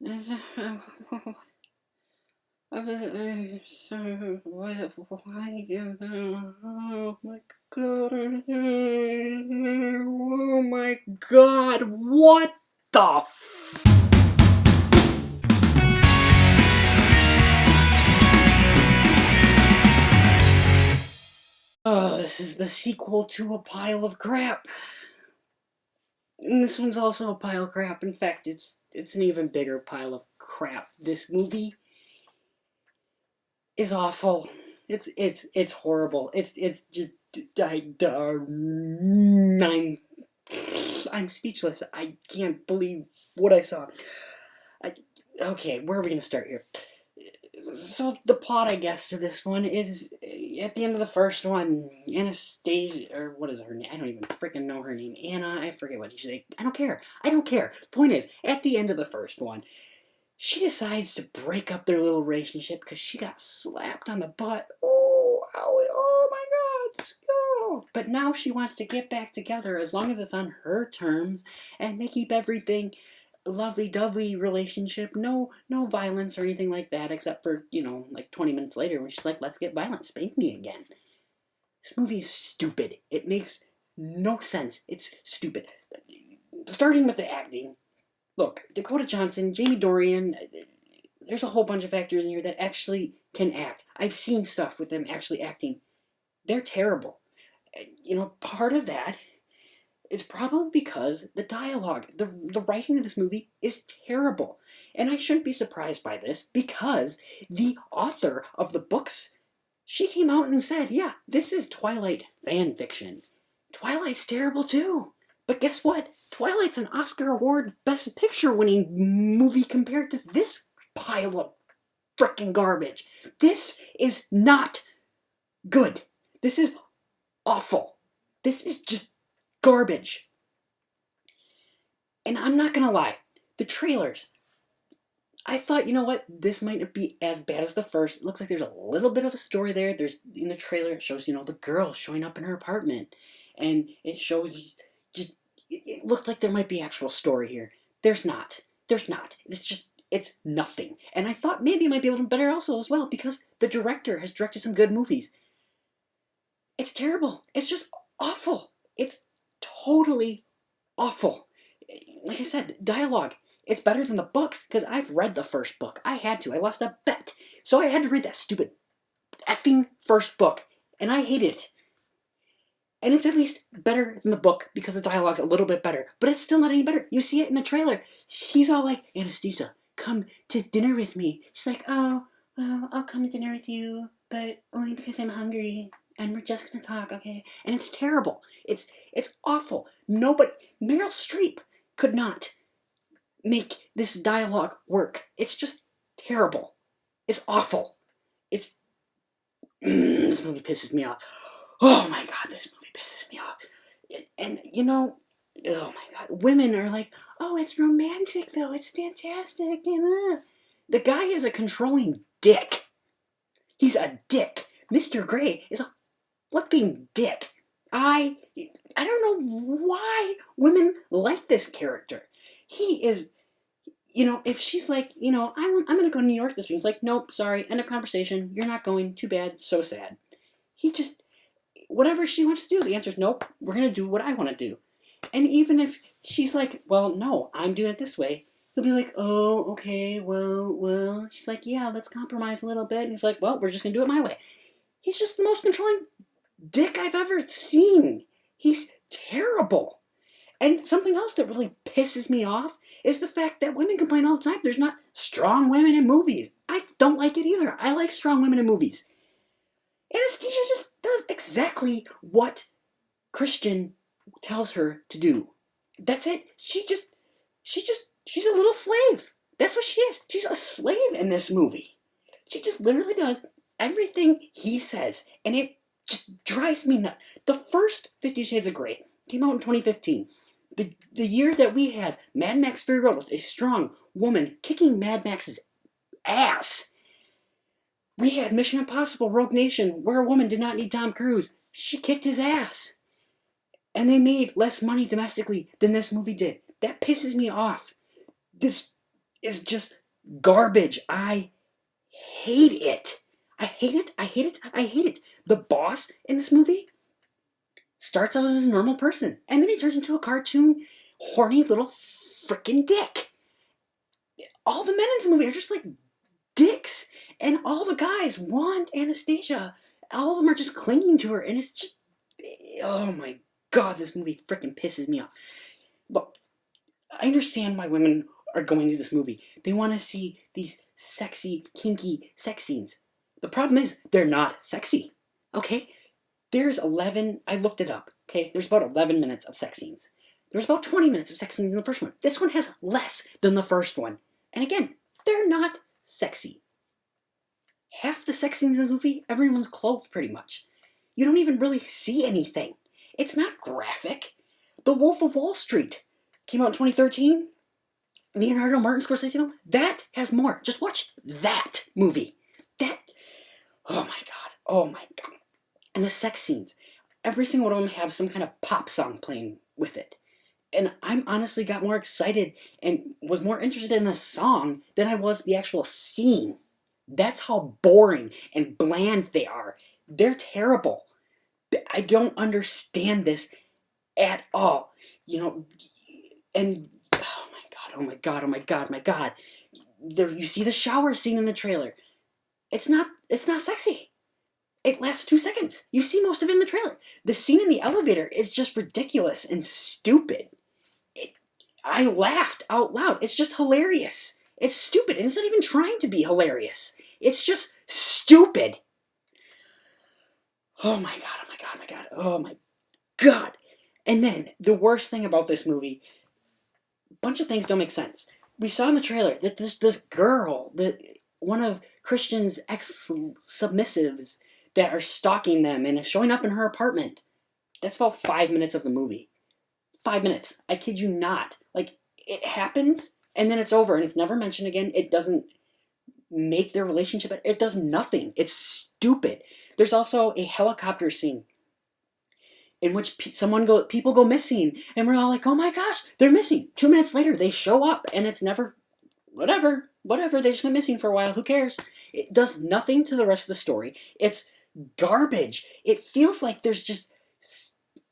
Oh my god. Oh my god. What the Oh, this is the sequel to a pile of crap. And this one's also a pile of crap. In fact, it's an even bigger pile of crap. This movie is awful. It's horrible. It's just I'm speechless. I can't believe what I saw. I, okay, where are we gonna start here? So the plot, I guess, to this one is at the end of the first one, Anastasia, or what is her name? I don't even freaking know her name. Anna, I forget what she said. I don't care. I don't care. The point is, at the end of the first one, she decides to break up their little relationship because she got slapped on the butt. Oh, owie, oh my god, oh. But now she wants to get back together as long as it's on her terms, and they keep everything lovely-dovey relationship. No violence or anything like that, except for, like 20 minutes later when she's like, let's get violent, spank me again. This movie is stupid. It makes no sense. It's stupid. Starting with the acting. Look, Dakota Johnson, Jamie Dornan, there's a whole bunch of actors in here that actually can act. I've seen stuff with them actually acting. They're terrible. Part of that is probably because the dialogue, the writing of this movie is terrible. And I shouldn't be surprised by this because the author of the books, she came out and said, yeah, this is Twilight fan fiction. Twilight's terrible too. But guess what? Twilight's an Oscar Award Best Picture winning movie compared to this pile of frickin' garbage. This is not good. This is awful. This is just garbage. And I'm not gonna lie, the trailers, I thought, you know what, this might not be as bad as the first. It looks like there's a little bit of a story there. There's, in the trailer, it shows, the girl showing up in her apartment. And it shows just, it looked like there might be actual story here. There's not. There's not. It's nothing. And I thought maybe it might be a little better also as well, because the director has directed some good movies. It's terrible. It's just awful. It's totally awful. Like I said, dialogue. It's better than the books, because I've read the first book. I had to. I lost a bet. So I had to read that stupid effing first book. And I hated it. And it's at least better than the book, because the dialogue's a little bit better. But it's still not any better. You see it in the trailer. She's all like, Anastasia, come to dinner with me. She's like, oh, well, I'll come to dinner with you, but only because I'm hungry. And we're just gonna talk, okay? And it's terrible. It's awful. Nobody, Meryl Streep could not make this dialogue work. It's just terrible. It's awful. It's this movie pisses me off. Oh my god, this movie pisses me off. And oh my god, women are like, oh, it's romantic though. It's fantastic. The guy is a controlling dick. He's a dick. Mr. Grey is a flipping dick. I don't know why women like this character. He is, if she's like, I'm going to go to New York this week. He's like, nope, sorry, end of conversation. You're not going. Too bad. So sad. He just, whatever she wants to do, the answer is nope, we're going to do what I want to do. And even if she's like, well, no, I'm doing it this way, he'll be like, oh, okay, well. She's like, yeah, let's compromise a little bit. And he's like, well, we're just going to do it my way. He's just the most controlling dick I've ever seen. He's terrible. And something else that really pisses me off is the fact that women complain all the time there's not strong women in movies. I don't like it either. I like strong women in movies. Anastasia just does exactly what Christian tells her to do. That's it. She's a little slave. That's what she is. She's a slave in this movie. She just literally does everything he says, and it just drives me nuts. The first 50 Shades of Grey came out in 2015. The year that we had Mad Max Fury Road with a strong woman kicking Mad Max's ass. We had Mission Impossible Rogue Nation, where a woman did not need Tom Cruise. She kicked his ass. And they made less money domestically than this movie did. That pisses me off. This is just garbage. I hate it. I hate it. I hate it. I hate it. The boss in this movie starts out as a normal person, and then he turns into a cartoon, horny little freaking dick. All the men in this movie are just like dicks, and all the guys want Anastasia. All of them are just clinging to her, and it's just, oh my god, this movie freaking pisses me off. But I understand why women are going to this movie. They want to see these sexy, kinky sex scenes. The problem is, they're not sexy, okay? There's 11, I looked it up, okay? There's about 11 minutes of sex scenes. There's about 20 minutes of sex scenes in the first one. This one has less than the first one. And again, they're not sexy. Half the sex scenes in this movie, everyone's clothed pretty much. You don't even really see anything. It's not graphic. The Wolf of Wall Street came out in 2013. Leonardo Martin Scorsese film. That has more. Just watch that movie. That, oh my god. Oh my god. And the sex scenes. Every single one of them have some kind of pop song playing with it. And I honestly got more excited and was more interested in the song than I was the actual scene. That's how boring and bland they are. They're terrible. I don't understand this at all. You know, and oh my god, oh my god, oh my god, my god. There, you see the shower scene in the trailer. It's not sexy. It lasts 2 seconds. You see most of it in the trailer. The scene in the elevator is just ridiculous and stupid. I laughed out loud. It's just hilarious. It's stupid, and it's not even trying to be hilarious. It's just stupid. Oh my god, oh my god, oh my god, oh my god. And then, the worst thing about this movie, a bunch of things don't make sense. We saw in the trailer that this girl, one of Christian's ex-submissives that are stalking them and is showing up in her apartment. That's about 5 minutes of the movie. 5 minutes. I kid you not. Like, it happens, and then it's over, and it's never mentioned again. It doesn't make their relationship, it does nothing. It's stupid. There's also a helicopter scene in which people go missing, and we're all like, oh my gosh, they're missing. 2 minutes later, they show up, and it's never, whatever, they just went missing for a while, who cares? It does nothing to the rest of the story. It's garbage. It feels like there's just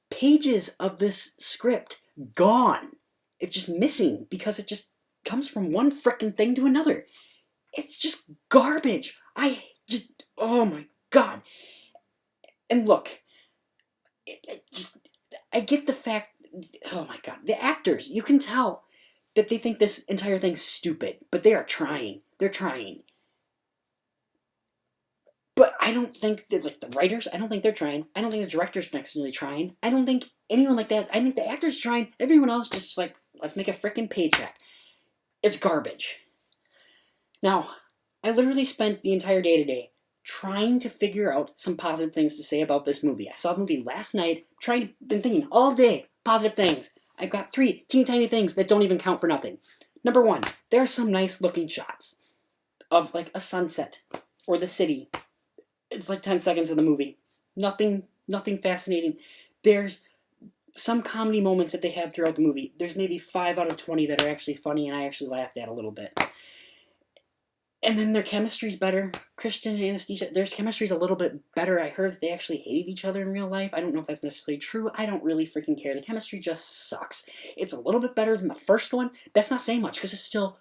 pages of this script gone. It's just missing because it just comes from one frickin' thing to another. It's just garbage. Oh my god. And look, I get the fact, oh my god, the actors, you can tell that they think this entire thing's stupid, but they are trying. They're trying. But I don't think that, like, the writers, I don't think they're trying. I don't think the director's necessarily trying. I don't think anyone like that. I think the actor's trying. Everyone else just like, let's make a frickin' paycheck. It's garbage. Now, I literally spent the entire day today trying to figure out some positive things to say about this movie. I saw the movie last night, been thinking all day, positive things. I've got 3 teeny tiny things that don't even count for nothing. Number 1, there are some nice looking shots of like a sunset or the city. It's like 10 seconds of the movie. Nothing fascinating. There's some comedy moments that they have throughout the movie. There's maybe 5 out of 20 that are actually funny and I actually laughed at a little bit. And then their chemistry's better. Christian and Anastasia, their chemistry's a little bit better. I heard that they actually hated each other in real life. I don't know if that's necessarily true. I don't really freaking care. The chemistry just sucks. It's a little bit better than the first one. That's not saying much because it's still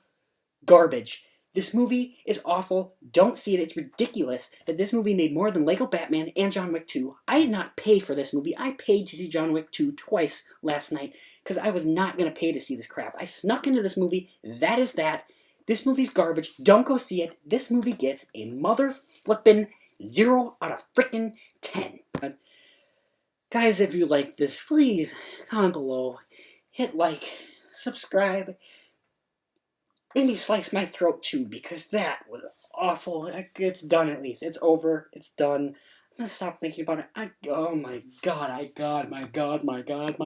garbage. This movie is awful. Don't see it. It's ridiculous that this movie made more than Lego Batman and John Wick 2. I did not pay for this movie. I paid to see John Wick 2 twice last night because I was not going to pay to see this crap. I snuck into this movie. That is that. This movie's garbage. Don't go see it. This movie gets a mother flippin' 0 out of frickin' 10. Guys, if you like this, please comment below. Hit like. Subscribe. Maybe slice my throat too, because that was awful. It's done at least. It's over. It's done. I'm gonna stop thinking about it. Oh my god, my god.